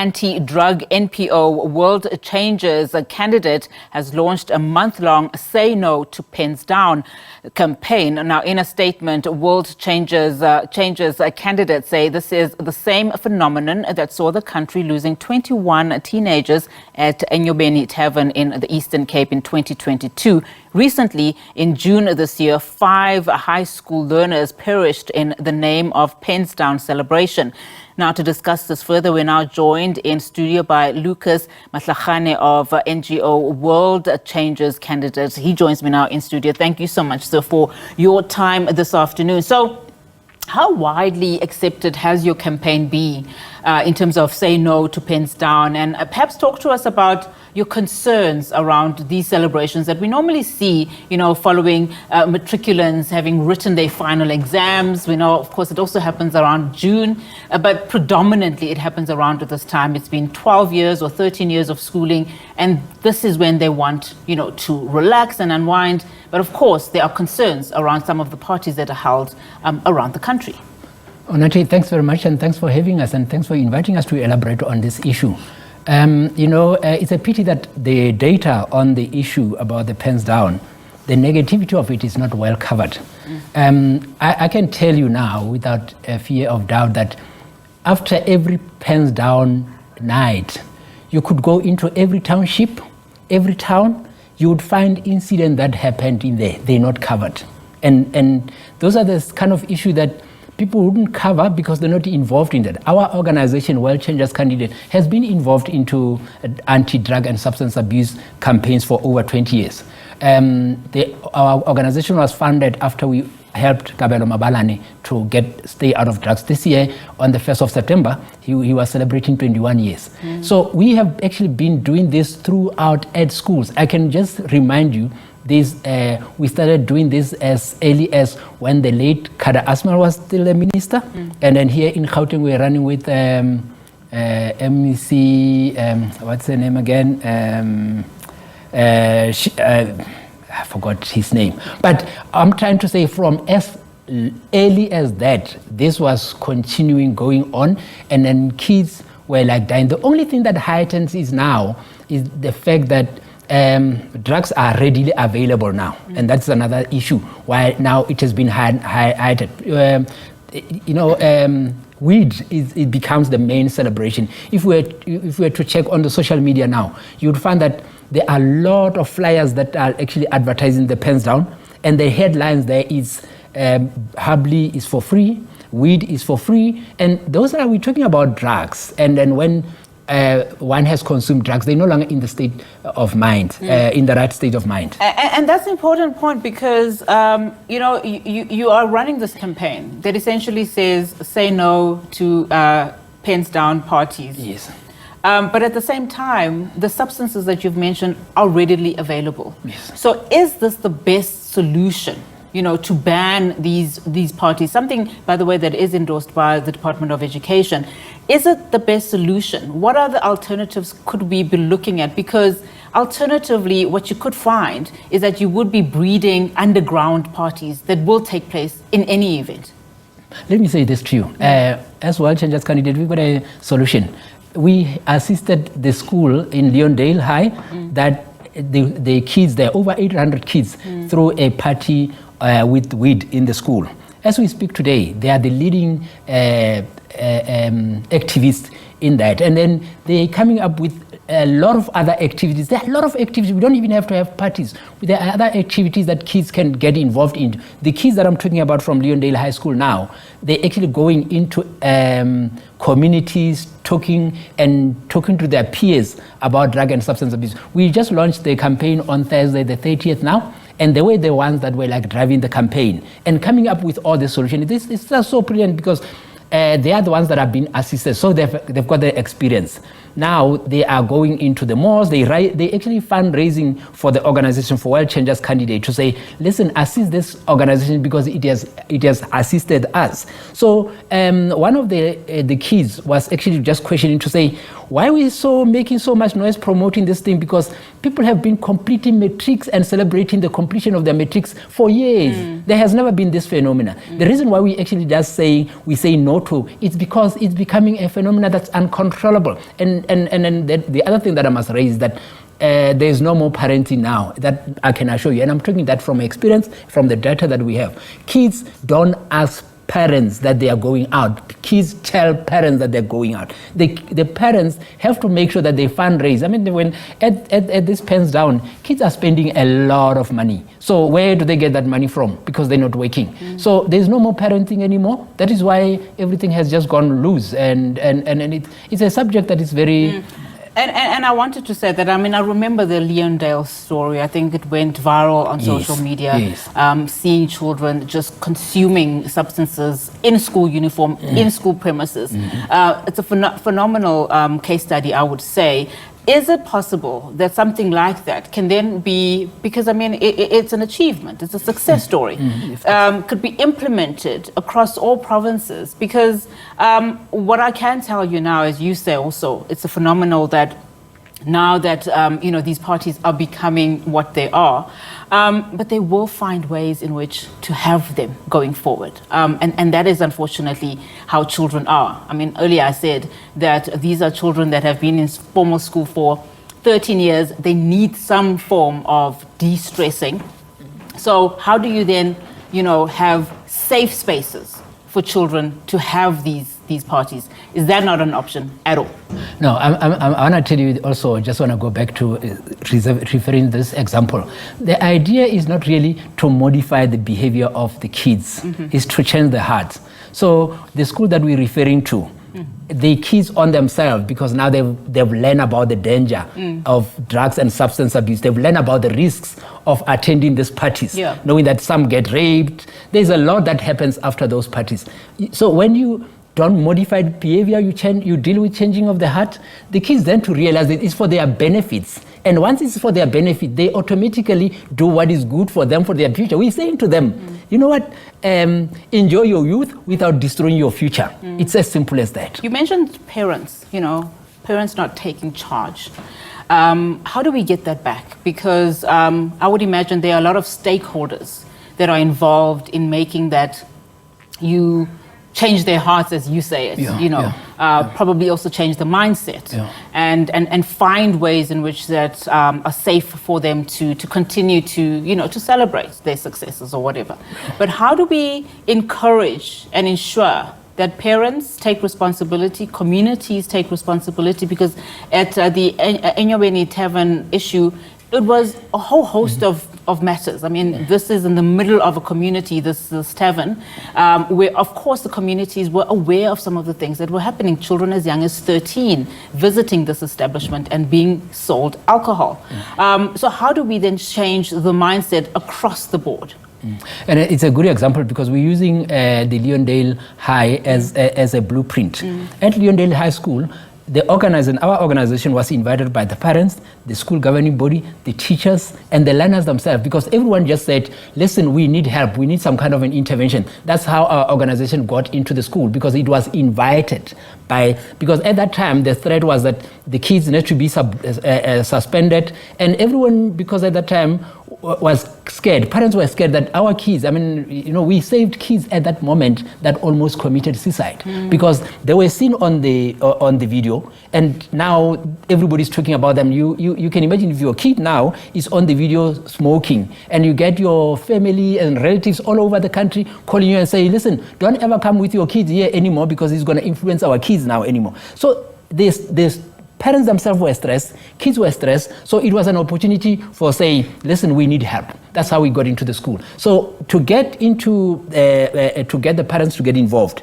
anti-drug NPO World Changers Candidate has launched a month-long Say No to Pens Down campaign. Now, in a statement, World Changers Candidate say this is the same phenomenon that saw the country losing 21 teenagers at Enyobeni Tavern in the Eastern Cape in 2022. Recently, in June this year, 5 high school learners perished in the name of Pens Down celebration. Now, to discuss this further, we're now joined in studio by Lucas Mahlakgane of NPO World Changers Candidate. He joins me now in studio. Thank you so much, sir, for your time this afternoon. So, how widely accepted has your campaign been in terms of Say No to Pens Down? And perhaps talk to us about your concerns around these celebrations that we normally see, following matriculants having written their final exams. We know, of course, it also happens around June, but predominantly it happens around this time. It's been 12 years or 13 years of schooling, and this is when they want, to relax and unwind. But of course, there are concerns around some of the parties that are held around the country. Onati, thanks very much, and thanks for having us, and thanks for inviting us to elaborate on this issue. It's a pity that the data on the issue about the Pens Down, the negativity of it is not well covered. I can tell you now, without a fear of doubt, that after every Pens Down night, you could go into every township, every town, you would find incidents that happened in there. They're not covered. And those are the kind of issue that people wouldn't cover because they're not involved in that. Our organization, World Changers Candidate, has been involved into anti-drug and substance abuse campaigns for over 20 years. Our organization was founded after we helped Kabelo Mabalane to stay out of drugs. This year, on the 1st of September, he was celebrating 21 years. So we have actually been doing this throughout ed schools. I can just remind you, we started doing this as early as when the late Kada Asmal was still a minister. And then here in Gauteng, we're running with MEC, what's her name again? I forgot his name. But I'm trying to say from as early as that, this was continuing going on. And then kids were like dying. The only thing that heightens is now is the fact that drugs are readily available now, and that's another issue. Why now it has been highlighted. Weed it becomes the main celebration. If we were to check on the social media now, you'd find that there are a lot of flyers that are actually advertising the Pens Down, and the headlines there is Habli is for free, weed is for free, and we're talking about drugs. And then when one has consumed drugs, they're no longer in the state of mind, in the right state of mind. And that's an important point because, you are running this campaign that essentially says, say no to Pens Down parties. Yes. But at the same time, the substances that you've mentioned are readily available. Yes. So is this the best solution? To ban these parties, something, by the way, that is endorsed by the Department of Education. Is it the best solution? What other alternatives could we be looking at? Because alternatively, what you could find is that you would be breeding underground parties that will take place in any event. Let me say this to you. As World Changers Candidate, we've got a solution. We assisted the school in Leondale High that the kids, there are over 800 kids, through a party with weed in the school. As we speak today, they are the leading activists in that. And then they're coming up with a lot of other activities. There are a lot of activities. We don't even have to have parties. There are other activities that kids can get involved in. The kids that I'm talking about from Leondale High School now, they're actually going into communities, talking to their peers about drug and substance abuse. We just launched the campaign on Thursday, the 30th now. And they were the ones that were like driving the campaign and coming up with all the solutions. It's just so brilliant because they are the ones that have been assisted, so they've got the experience. Now they are going into the malls. They actually fundraising for the organization, for World Changers Candidate, to say, listen, assist this organization because it has assisted us. So one of the kids was actually just questioning to say, why are we making so much noise promoting this thing? Because people have been completing matrics and celebrating the completion of their matrics for years. There has never been this phenomenon. The reason why we actually we say no to, it's because it's becoming a phenomenon that's uncontrollable. And the other thing that I must raise is that there's no more parenting now, that I can assure you. And I'm talking that from experience, from the data that we have. Kids don't ask parents that they are going out. Kids tell parents that they're going out. The parents have to make sure that they fundraise. I mean, when at this pens down, kids are spending a lot of money. So where do they get that money from? Because they're not working. So there's no more parenting anymore. That is why everything has just gone loose. And it's a subject that is very... And I wanted to say that, I mean, I remember the Leondale story. I think it went viral on social media, seeing children just consuming substances in school uniform, in school premises. It's a phenomenal case study, I would say. Is it possible that something like that can then be, because I mean, it's an achievement, it's a success story, could be implemented across all provinces? Because what I can tell you now, as you say also, it's a phenomenal that now that these parties are becoming what they are, but they will find ways in which to have them going forward. And that is unfortunately how children are. I mean, earlier I said that these are children that have been in formal school for 13 years. They need some form of de-stressing. So how do you then, have safe spaces for children to have these parties? Is that not an option at all? No, I want to tell you also, I just want to go back to referring this example. The idea is not really to modify the behavior of the kids, it's to change the hearts. So the school that we're referring to, the kids on themselves, because now they've learned about the danger of drugs and substance abuse. They've learned about the risks of attending these parties, knowing that some get raped. There's a lot that happens after those parties. So when you don't modify behavior, you deal with changing of the heart, the kids then to realize that it's for their benefits. And once it's for their benefit, they automatically do what is good for them, for their future. We're saying to them, you know what, enjoy your youth without destroying your future. It's as simple as that. You mentioned parents, parents not taking charge. How do we get that back? Because I would imagine there are a lot of stakeholders that are involved in making that you change their hearts, as you say it, probably also change the mindset and find ways in which that are safe for them to continue to celebrate their successes or whatever. But how do we encourage and ensure that parents take responsibility, communities take responsibility? Because at the Enyobeni Tavern issue, it was a whole host of matters. I mean, this is in the middle of a community, this tavern, where, of course, the communities were aware of some of the things that were happening. Children as young as 13 visiting this establishment and being sold alcohol. So how do we then change the mindset across the board? And it's a good example because we're using the Leondale High as a blueprint. At Leondale High School, our organization was invited by the parents, the school governing body, the teachers, and the learners themselves, because everyone just said, listen, we need help, we need some kind of an intervention. That's how our organization got into the school, because it was invited because at that time the threat was that the kids need to be suspended, and everyone, because at that time, was scared. Parents were scared that our kids, I mean, we saved kids at that moment that almost committed suicide because they were seen on the video, and now everybody's talking about them. You can imagine if your kid now is on the video smoking, and you get your family and relatives all over the country calling you and saying, listen, don't ever come with your kids here anymore because it's going to influence our kids now anymore. So this parents themselves were stressed, kids were stressed, so it was an opportunity for saying, listen, we need help. That's how we got into the school. So to get the parents to get involved,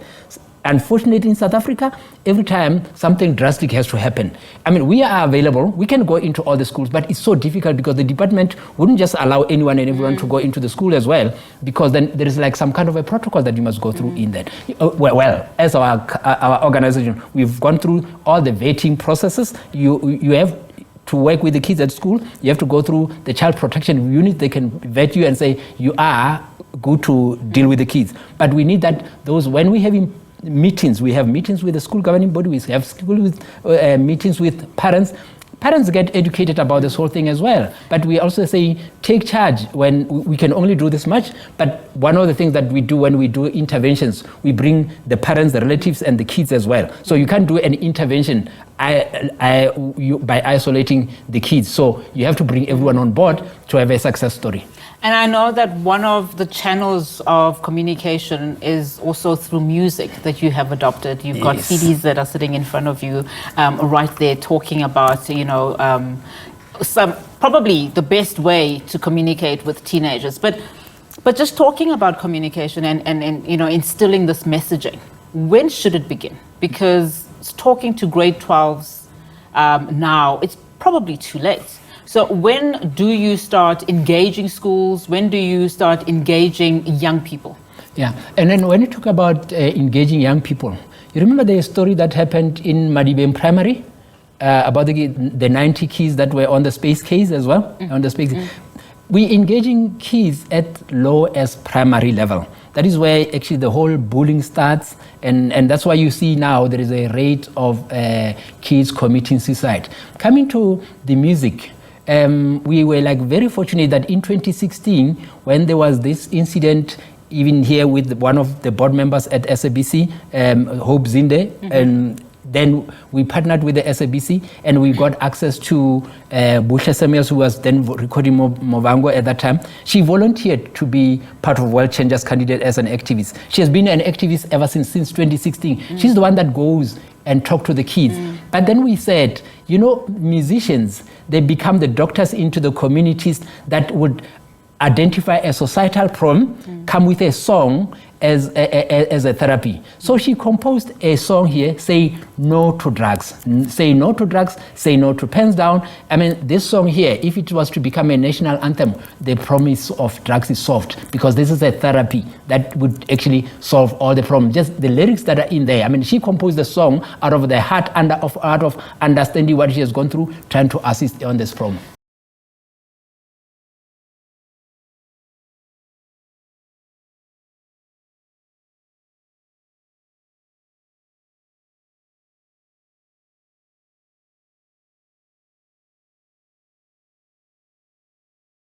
unfortunately in South Africa, every time something drastic has to happen. I mean, we are available, we can go into all the schools, but it's so difficult because the department wouldn't just allow anyone and everyone to go into the school as well, because then there is like some kind of a protocol that you must go through in that. Well, as our organization, we've gone through all the vetting processes. You have to work with the kids at school, you have to go through the child protection unit. They can vet you and say, you are good to deal with the kids. But we need when we have meetings, we have meetings with the school governing body, we have meetings with parents. parents get educated about this whole thing as well. But we also say, take charge when we can only do this much. But one of the things that we do when we do interventions, we bring the parents, the relatives, and the kids as well. So you can't do an intervention by isolating the kids. So you have to bring everyone on board to have a success story. And I know that one of the channels of communication is also through music that you have adopted. You've got CDs that are sitting in front of you right there talking about, probably the best way to communicate with teenagers. But just talking about communication and instilling this messaging, when should it begin? Because talking to grade 12s now, it's probably too late. So when do you start engaging schools? When do you start engaging young people? Yeah, and then when you talk about engaging young people, you remember the story that happened in Madibeng Primary about the 90 kids that were on the space case as well? On the space. We engaging kids at low as primary level. That is where actually the whole bullying starts, and that's why you see now there is a rate of kids committing suicide. Coming to the music, we were very fortunate that in 2016, when there was this incident, even here with one of the board members at SABC, Hope Zinde, and then we partnered with the SABC and we got access to Busha Samuels, who was then recording Movango at that time. She volunteered to be part of World Changers Candidate as an activist. She has been an activist ever since 2016. She's the one that goes and talk to the kids. But then we said, musicians, they become the doctors into the communities that would identify a societal problem, come with a song as a therapy. So she composed a song here, say no to drugs. Say no to drugs, say no to pens down. I mean, this song here, if it was to become a national anthem, the promise of drugs is solved, because this is a therapy that would actually solve all the problems. Just the lyrics that are in there. I mean, she composed the song out of the heart of understanding what she has gone through, trying to assist on this problem.